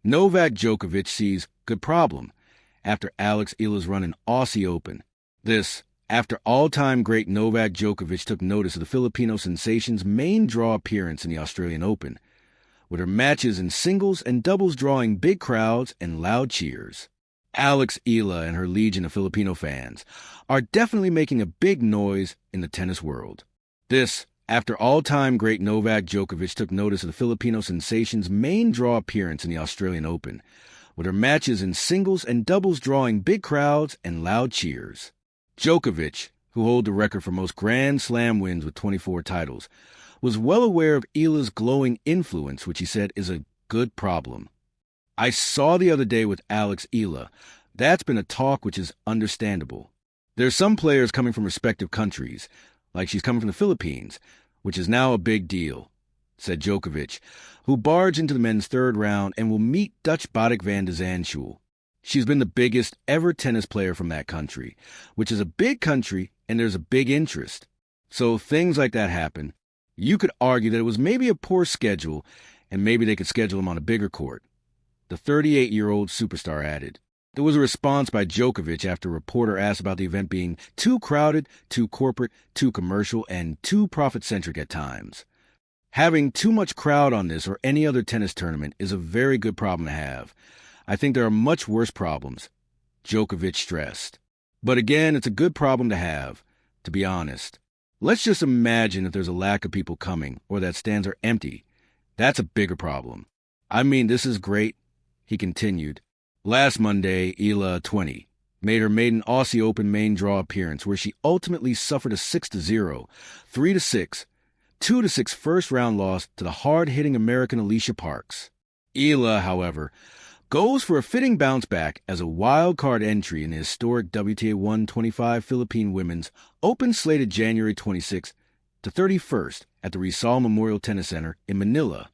Novak Djokovic sees good problem after Alex Eala's run in Aussie Open. This after all-time great Novak Djokovic took notice of the Filipino sensation's main draw appearance in the Australian Open, with her matches in singles and doubles drawing big crowds and loud cheers. Alex Eala and her legion of Filipino fans are definitely making a big noise in the tennis world. This after all-time great Novak Djokovic took notice of the Filipino sensation's main draw appearance in the Australian Open, with her matches in singles and doubles drawing big crowds and loud cheers. Djokovic, who holds the record for most Grand Slam wins with 24 titles, was well aware of Eala's glowing influence, which he said is a good problem. I saw the other day with Alex Eala. That's been a talk which is understandable. There's some players coming from respective countries, like she's coming from the Philippines, which is now a big deal, said Djokovic, who barged into the men's third round and will meet Dutch Botic van de Zandschulp. She's been the biggest ever tennis player from that country, which is a big country and there's a big interest. So things like that happen. You could argue that it was maybe a poor schedule and maybe they could schedule him on a bigger court. The 38-year-old superstar added. There was a response by Djokovic after a reporter asked about the event being too crowded, too corporate, too commercial, and too profit-centric at times. Having too much crowd on this or any other tennis tournament is a very good problem to have. I think there are much worse problems, Djokovic stressed. But again, it's a good problem to have, to be honest. Let's just imagine if there's a lack of people coming or that stands are empty. That's a bigger problem. I mean, this is great, he continued. Last Monday, Eala, 20, made her maiden Aussie Open main draw appearance where she ultimately suffered a 6-0, 3-6, 2-6 first-round loss to the hard-hitting American Alicia Parks. Eala, however, goes for a fitting bounce back as a wild card entry in the historic WTA 125 Philippine Women's Open slated January 26th to 31st at the Rizal Memorial Tennis Center in Manila.